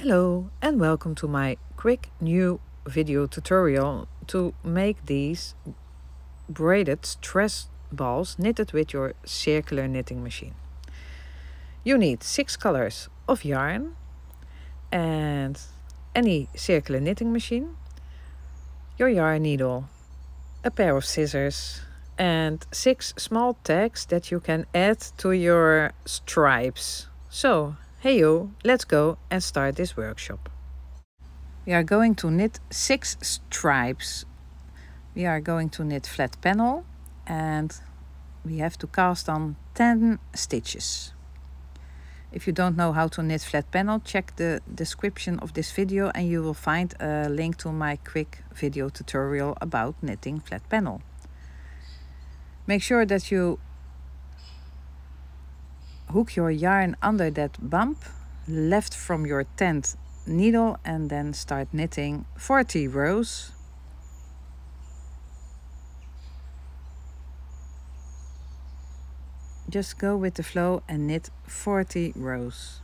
Hello and welcome to my quick new video tutorial to make these braided stress balls knitted with your circular knitting machine. You need 6 colors of yarn and any circular knitting machine, your yarn needle, a pair of scissors and 6 small tags that you can add to your stripes. So, hey-yo, let's go and start this workshop. We are going to knit 6 stripes. We are going to knit flat panel and we have to cast on 10 stitches. If you don't know how to knit flat panel, check the description of this video and you will find a link to my quick video tutorial about knitting flat panel. Make sure that you hook your yarn under that bump left from your 10th needle and then start knitting 40 rows. Just go with the flow and knit 40 rows.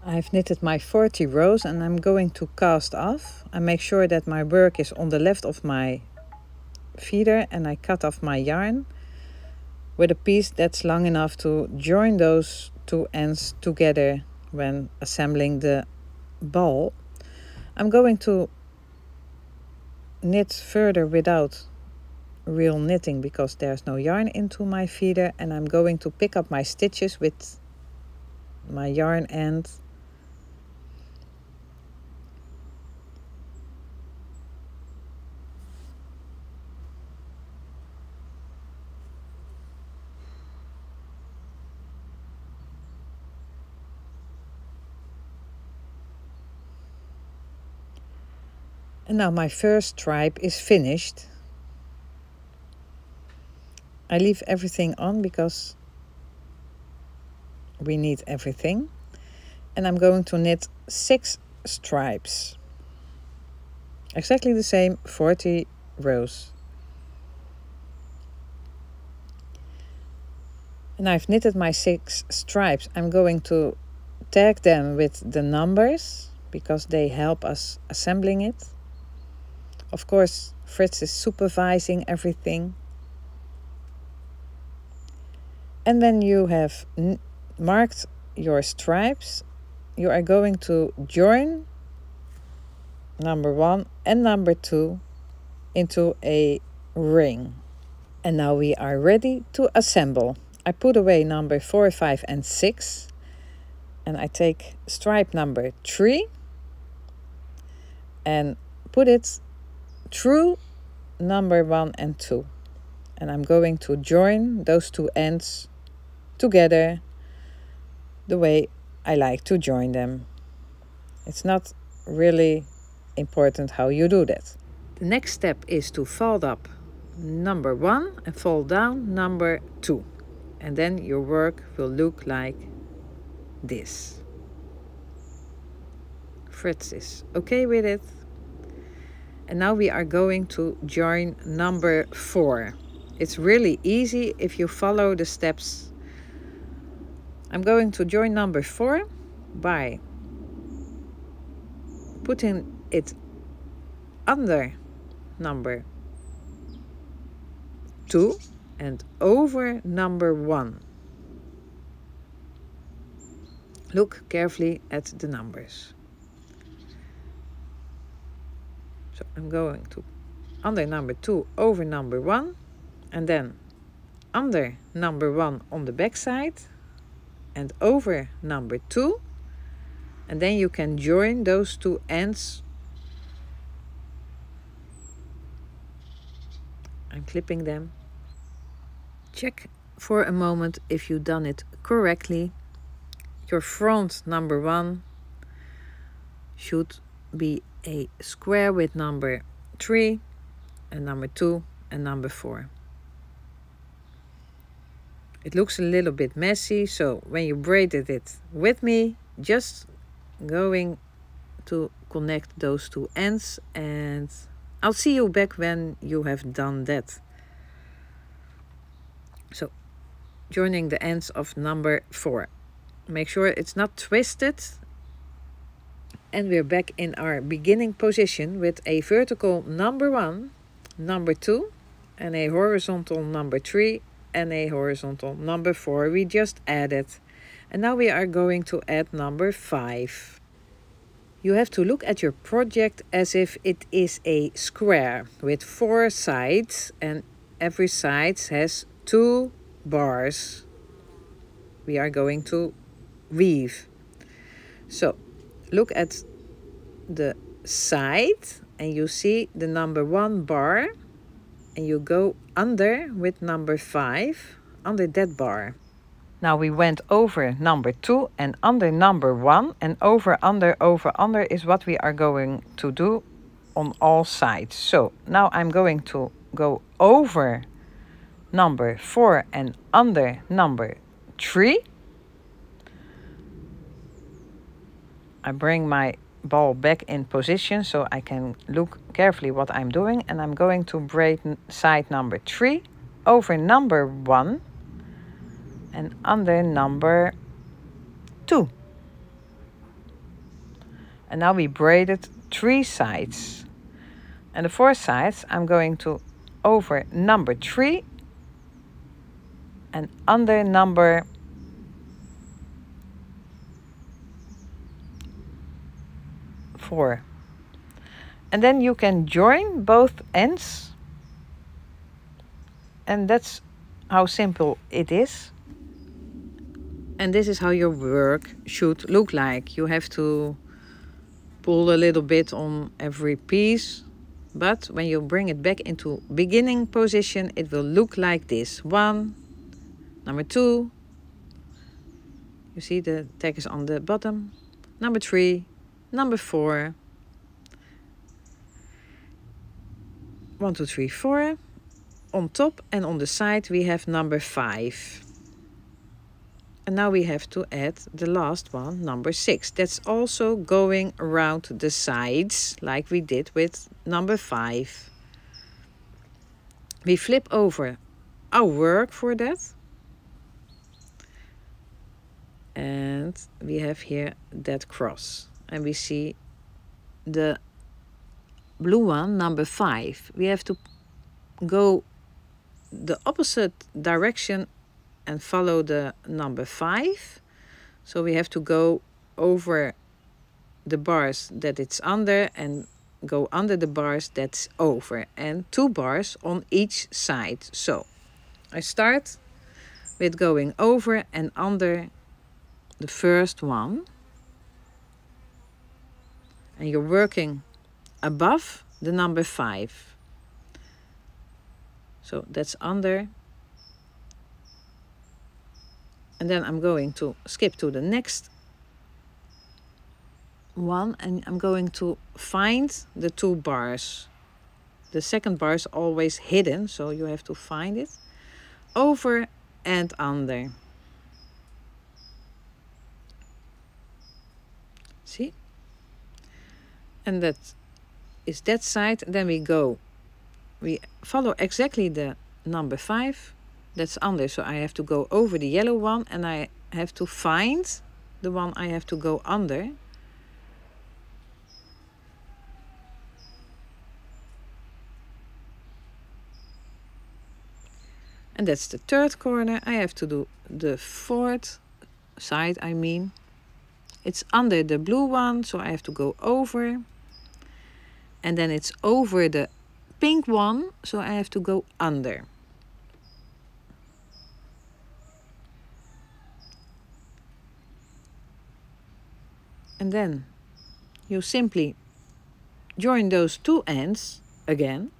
I've knitted my 40 rows and I'm going to cast off. I make sure that my work is on the left of my feeder and I cut off my yarn with a piece that's long enough to join those two ends together when assembling the ball. I'm going to knit further without real knitting because there's no yarn into my feeder, and I'm going to pick up my stitches with my yarn end and now my first stripe is finished. I leave everything on because we need everything, and I'm going to knit 6 stripes, exactly the same 40 rows. And I've knitted my 6 stripes. I'm going to tag them with the numbers because they help us assembling it. Of course, Fritz is supervising everything. And when you have marked your stripes, you are going to join number 1 and number 2 into a ring. And now we are ready to assemble. I put away number 4, 5 and 6 and I take stripe number 3 and put it through number 1 and 2. And I'm going to join those two ends together the way I like to join them. It's not really important how you do that. The next step is to fold up number 1 and fold down number 2. And then your work will look like this. Fritz is okay with it. And now we are going to join number 4. It's really easy if you follow the steps. I'm going to join number 4 by putting it under number 2 and over number 1. Look carefully at the numbers. So I'm going to under number 2 over number 1 and then under number 1 on the back side and over number 2, and then you can join those two ends. I'm clipping them. Check for a moment if you've done it correctly. Your front number 1 should be a square with number 3 and number 2 and number 4. It looks a little bit messy, so when you braided it with me, just going to connect those two ends, and I'll see you back when you have done that. So, joining the ends of number 4. Make sure it's not twisted. And we're back in our beginning position with a vertical number 1, number 2, and a horizontal number 3, and a horizontal number 4 we just added. And now we are going to add number 5. You have to look at your project as if it is a square with 4 sides, and every side has 2 bars we are going to weave. So look at the side and you see the number 1 bar, and you go under with number 5 under that bar. Now we went over number 2 and under number 1, and over under is what we are going to do on all sides. So now I'm going to go over number 4 and under number 3. I bring my ball back in position so I can look carefully what I'm doing, and I'm going to braid side number 3 over number 1 and under number 2. And now we braided 3 sides. And the 4 sides I'm going to over number 3 and under number 4. And then you can join both ends, and that's how simple it is. And this is how your work should look like. You have to pull a little bit on every piece, but when you bring it back into beginning position, it will look like this. 1, number 2, you see the tag is on the bottom, number 3, number 4, 1, 2, 3, 4. On top and on the side we have number 5. And now we have to add the last one, number 6. That's also going around the sides like we did with number 5. We flip over our work for that. And we have here that cross. And we see the blue one, number 5. We have to go the opposite direction and follow the number 5. So we have to go over the bars that it's under and go under the bars that's over, and 2 bars on each side. So I start with going over and under the first one, and you're working above the number 5. So that's under. And then I'm going to skip to the next one, and I'm going to find the 2 bars. The second bar is always hidden, so you have to find it. Over and under. See? And that is that side. Then we follow exactly the number 5. That's under, so I have to go over the yellow one, and I have to find the one I have to go under. And that's the 3rd corner. I have to do the 4th side, I mean. It's under the blue one, so I have to go over. And then it's over the pink one, so I have to go under. And then you simply join those two ends again,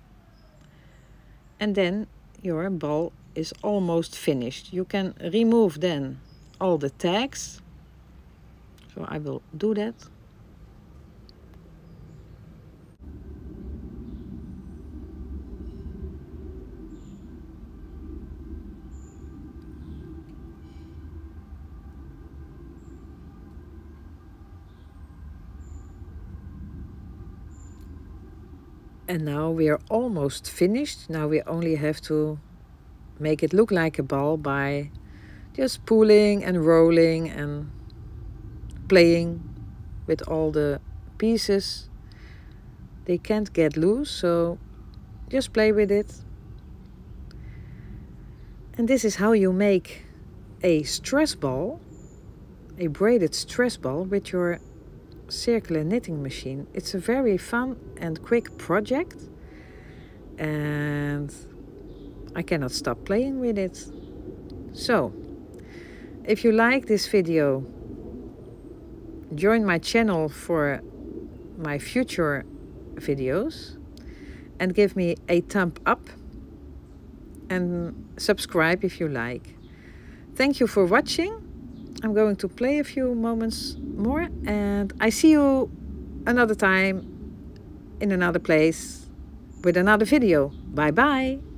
and then your ball is almost finished. You can remove then all the tags. So I will do that. And now we are almost finished. Now we only have to make it look like a ball by just pulling and rolling and playing with all the pieces. They can't get loose, so just play with it. And this is how you make a stress ball, a braided stress ball with your circular knitting machine. It's a very fun and quick project, and I cannot stop playing with it. So, if you like this video, join my channel for my future videos and give me a thumb up and subscribe if you like. Thank you for watching. I'm going to play a few moments more, and I see you another time in another place with another video. Bye bye.